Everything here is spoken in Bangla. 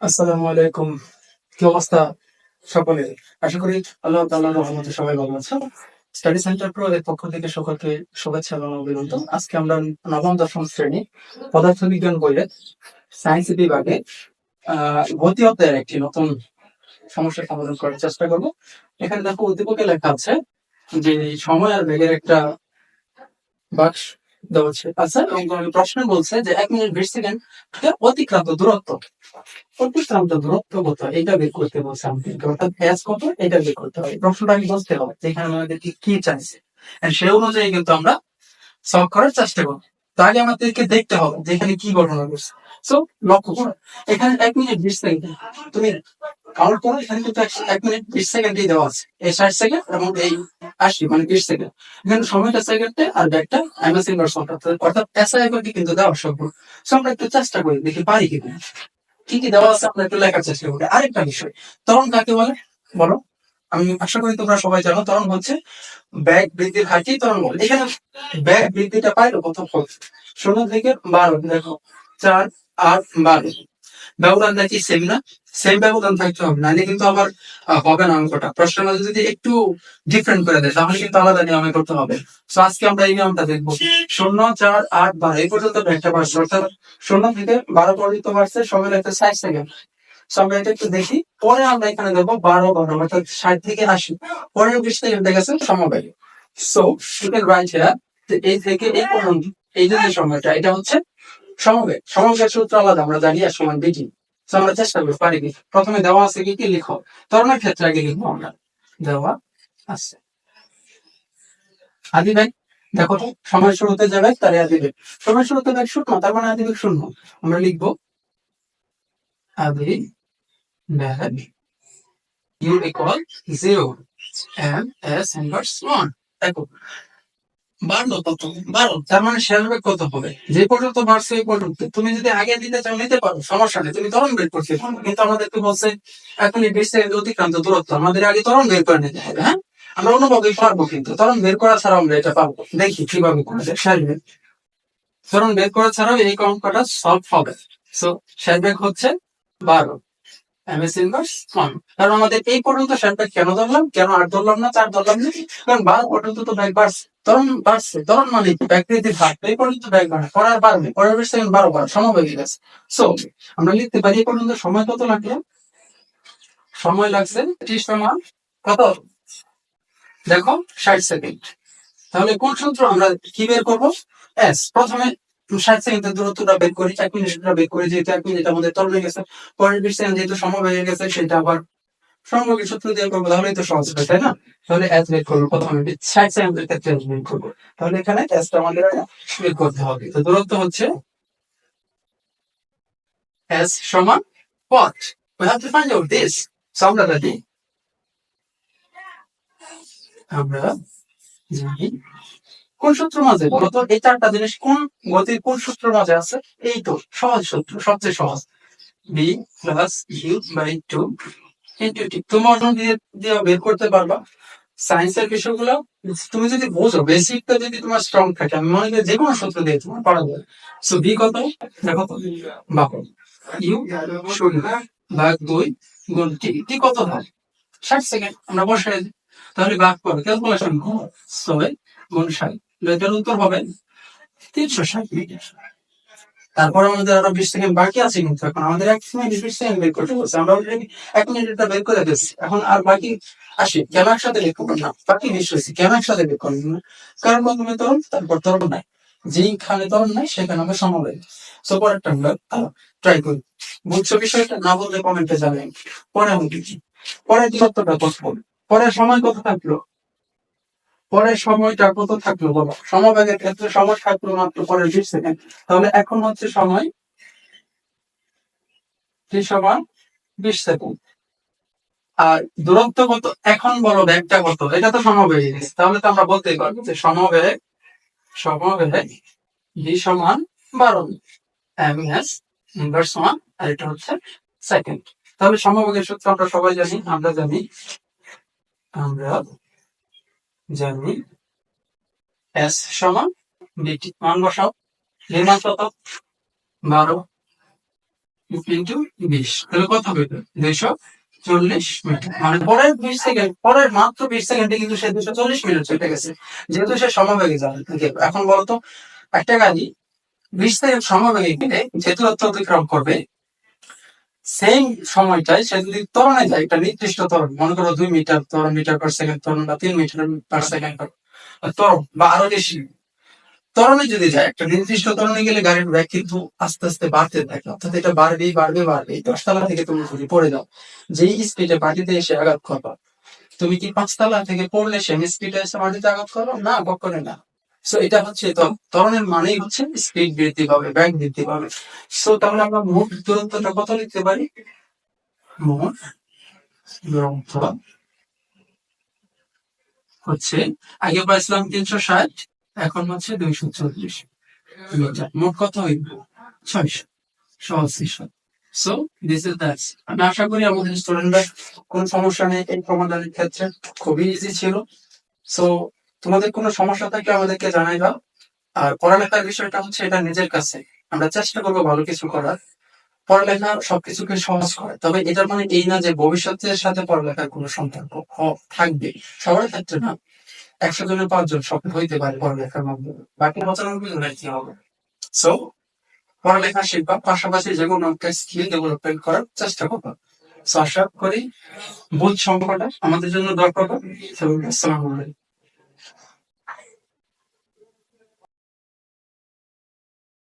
আসসালামু আলাইকুম। কি অবস্থা সকলের? আশা করি আল্লাহ তাআলার রহমতে সবাই ভালো আছো। স্টাডি সেন্টার প্রো এর পক্ষ থেকে সকলকে শুভেচ্ছা এবং অভিনন্দন। আজকে আমরা নবম দশম শ্রেণী পদার্থবিজ্ঞান বইয়ের সায়েন্স বিভাগে গতি অধ্যায়ের একটি নতুন সমস্যার সমাধান করার চেষ্টা করব। এখানে দেখো উদ্দীপকে লেখা আছে যে সময় আর বেগের একটা বাক্স দেওয়া আছে এবং প্রশ্ন বলছে যে 1 মিনিট 20 সেকেন্ড অতিক্রান্ত দূরত্ব অতিক্রান্ত দূরত্ব কত এটা বের করতে বলছে আমাদেরকে, অর্থাৎ এস কত এটা বের করতে হবে। প্রশ্নটা আগে বুঝতে হবে যে এখানে আমাদেরকে কি চাইছে, আর সেই অনুযায়ী কিন্তু আমরা সলভ করার চেষ্টা করবো। তো আগে আমাদেরকে দেখতে হবে যে এখানে কি ঘটনা ঘটছে। সো লক্ষ্য করো, এখানে 1 মিনিট 20 সেকেন্ড তুমি কাউন্ট করো। এখানে কিন্তু 1 মিনিট 20 সেকেন্ডই দেওয়া আছে, এই 60 সেকেন্ড এবং এই 80 মানে 20 সেকেন্ড। এখানে সময়টা সেকেন্ডে আর ব্যাকটা এমএস ইনভার্স অর্থাৎ এসআই এককে কিন্তু দেওয়া সম্ভব। সো আমরা একটু চেষ্টা করি, দেখি পারি কিনা। কি কি দেওয়া আছে আমরা একটু লেখার চেষ্টা করি। আরেকটা বিষয়, ত্বরণ কাকে বলে বলো? আমি আশা করি তোমরা সবাই জানো ত্বরণ হচ্ছে ব্যাগ বৃদ্ধির হারকেই ত্বরণ বলে। এখানে ব্যাগ বৃদ্ধিটা পাইলো প্রথম ফল 0 থেকে 12, দেখো 4 8 12 ব্যবধানটা কি সেম না? সেম ব্যবধান থাকতে হবে, নাহলে কিন্তু আবার হবে না অঙ্কটা। প্রশ্নের মধ্যে যদি একটু ডিফারেন্ট করে দেয় তাহলে কিন্তু আলাদা নিয়মে করতে হবে। তো আজকে আমরা এই নিয়মটা দেখবো। 0 4 8 12 এই পর্যন্ত ব্যাগটা বাড়ছে, অর্থাৎ 0 থেকে 12 পর্যন্ত বাড়ছে, সময় লাগছে 60 সেকেন্ড। সো আমরা এটা একটু দেখি। পরে আমরা এখানে দেখবো 12 12 অর্থাৎ 60 থেকে 80 পরের 20 সেকেন্ড গেছে সমবায়। So you can write here এই থেকে এই পর্যন্ত এই যে সময়টা এটা হচ্ছে সমবেগ। সমবেগের সূত্র আলাদা, আমরা জানি আর সমান বিটি। তো আমরা চেষ্টা করি পারি কি। প্রথমে দেওয়া আছে কি কি লিখো, ত্বরণের ক্ষেত্রে আগে লিখবো আমরা। দেওয়া আছে আদি বেগ, দেখো তো সময় শুরুতে যে বেগ তার আদি বেগ। সময় শুরুতে বেগ শূন্য, তার মানে আদি বেগ শূন্য। আমরা লিখবো আদি বেগ U equal 0 M S inverse 1। দেখো বাড়লো কত? 12, তার মানে শেষ বেগ কত হবে? যে পর্যন্ত বাড়ছে এই পর্যন্ত। তুমি যদি আগে দিতে চাও নিতে পারো, সমস্যা নেই, তুমি ত্বরণ বের করতে পারো। কিন্তু আমাদেরকে বলছে এখন এই 20 সেকেন্ড অতিক্রান্ত দূরত্ব, আমাদের আগে ত্বরণ বের করে নিতে হবে। হ্যাঁ, আমরা অন্যভাবে পারবো, কিন্তু ত্বরণ বের করা ছাড়া আমরা এটা পারবো। দেখি কিভাবে করে শেষ বেগ। ত্বরণ বের করা ছাড়াও এই অঙ্কটা সলভ হবে। সো শেষ বেগ হচ্ছে 12 এমএস ইনভার্স 1। কারণ আমাদের এই পর্যন্ত শেষ বেগ কেন ধরলাম, কেন 8 ধরলাম না 4 ধরলাম না? কারণ 12 পর্যন্ত তো ব্যাগ বাড়ছে, ত্বরণ বাড়ছে। ত্বরণ মানে ব্যাগ বৃদ্ধির হার, এই পর্যন্ত ব্যাগ বাড়ে, পরে আর বাড়বে, পরের 20 সেকেন্ড 12 বার সমবেগে গেছে। সো আমরা লিখতে পারি এই পর্যন্ত সময় কত লাগলো? সময় লাগছে টি সমান কত? দেখো 60 সেকেন্ড। তাহলে কোন সূত্র আমরা কি বের করবো? এস। প্রথমে 60 সেকেন্ডের দূরত্বটা বের করি, 1 মিনিটটা বের করি, যেহেতু 1 মিনিট আমাদের ত্বরণে গেছে। পরের 20 সেকেন্ড যেহেতু সময় হয়ে গেছে সেটা আবার সমবেগের সূত্র দিয়ে করবো, তাহলেই তো সহজ হবে, তাই না? তাহলে এস বের করবো প্রথমে 60 সেকেন্ডের ক্ষেত্রে এস বের করবো। তাহলে এখানে এসটা আমাদের বের করতে হবে। তো দূরত্ব হচ্ছে এস সমান what? We have to find out this. So আমরা জানি জানি কোন সূত্র মাঝে বলতো? এই চারটা জিনিস কোন গতির কোন সূত্র মাঝে আছে? এই তো সহজ সূত্র, সবচেয়ে সহজ। B plus U by 2 into T. তুমি অন্য দিয়ে বের করতে পারবা। সায়েন্সের বিষয়গুলো তুমি যদি বোঝো, বেসিকটা যদি তোমার স্ট্রং থাকে, আমি মনে করি যে কোনো সূত্র দিয়ে তোমার পারা যাবে। সো বি কত? দেখো তো, বাকো ইউ 0 ভাগ 2 গুণ টি। টি কত হয়? 60 সেকেন্ড। আমরা বসাই দিই, তাহলে ভাগ করো, ক্যালকুলেশন করো। 6 গুণ 60, এটার উত্তর হবে 360 মিটার। তারপর আমাদের আরো 20 সেকেন্ড বাকি আছে, কিন্তু এখন আমাদের 1 মিনিট 20 সেকেন্ড বের করতে বলছে। আমরা অলরেডি 1 মিনিটটা বের করে দিচ্ছি। এখন আর বাকি 80 কেন একসাথে বের করবো না? বাকি 20 হয়েছে, কেন একসাথে বের করবো না? কারণ প্রথমে ত্বরণ, তারপর ত্বরণ নাই। যেইখানে ত্বরণ নাই সেখানে আমরা সমবেগ। সো পরেরটা আমরা ট্রাই করি। বুঝছো বিষয়টা? না বললে কমেন্টে জানাই। পরে আমি কি পরের দূরত্বটা কত হবে? পরের সময় কত থাকলো? পরের সময়টা কত থাকলো বলো? সমবেগের ক্ষেত্রে সময় থাকলো মাত্র পরের 20 সেকেন্ড। তাহলে এখন হচ্ছে সময় টি সমান 20 সেকেন্ড। আর দূরত্ব কত? এখন বলো ব্যাগটা কত? এটা তো সমবেগ। তাহলে তো আমরা বলতেই পারবো যে সমবেগ ভি সমান 12 এম এস ইনভার্স 1, আর এটা হচ্ছে সেকেন্ড। তাহলে সমবেগের সূত্র আমরা সবাই জানি। আমরা জানি এস সমান বিটি। মান বসাও। এর মান কত? 12 ইন্টু 20, তাহলে কত হবে? 240 মিটার। মানে পরের 20 সেকেন্ড, পরের মাত্র 20 সেকেন্ডে কিন্তু সে 240 মিটার চলে গেছে, যেহেতু সে সমবেগে যাবে। এখন বলতো, একটা গাড়ি 20 সেকেন্ড সমবেগে গেলে যে দূরত্ব অতিক্রম করবে, সেম সময়টায় সে যদি ত্বরণে যায়, একটা নির্দিষ্ট ত্বরণ, মনে করো 2 মিটার ত্বরণ, মিটার পার সেকেন্ড ত্বরণ, বা 3 মিটার পার সেকেন্ড ত্বরণ, বা আরো বেশি ত্বরণে যদি যায়, একটা নির্দিষ্ট ত্বরণে গেলে গাড়ির ব্যাগ কিন্তু আস্তে আস্তে বাড়তে থাকে, অর্থাৎ এটা বাড়বেই বাড়বে বাড়বেই। 10 তলা থেকে তুমি যদি পড়ে যাও, যেই স্পিডে মাটিতে এসে আঘাত করবা, তুমি কি 5 তলা থেকে পড়লে সেম স্পিডে এসে মাটিতে আঘাত করো? না, কখনোই না। সো এটা হচ্ছে ত্বরণের মানেই হচ্ছে স্পিড বৃদ্ধি পাবে, ব্যাগ বৃদ্ধি পাবে। সো তাহলে আমরা মোট দূরত্বটা কত লিখতে পারি? মোট দূরত্ব হচ্ছে, আগে পাইছিলাম 360, এখন হচ্ছে 240 মিটার। মোট কত হইব? 600। সহজ হিসাব। So this is that. আমি আশা করি আমাদের স্টুডেন্টরা কোন সমস্যা নেই এই সমাধানের ক্ষেত্রে, খুবই ইজি ছিল। সো তোমাদের কোনো সমস্যা থাকলে আমাদেরকে জানাইবা। আর পড়ালেখার বিষয়টা হচ্ছে এটা নিজের কাছে, আমরা চেষ্টা করবো ভালো কিছু করার। পড়ালেখা সবকিছুকে সহজ করে, তবে এটার মানে এই না যে ভবিষ্যতের সাথে পড়ালেখার কোনো সম্পর্ক থাকবে। সবার ক্ষেত্রে না, 100 জনের 5 জন সফল হইতে পারে পড়ালেখার মাধ্যমে, বাকি 95 জনের কি হবে? সো পড়ালেখা শিখবা, পাশাপাশি যে কোনো একটা স্কিল ডেভেলপমেন্ট করার চেষ্টা করবা। সো আশা করি বুঝ সম্পর্কটা আমাদের জন্য দরকার হবে। আসসালামু আলাইকুম।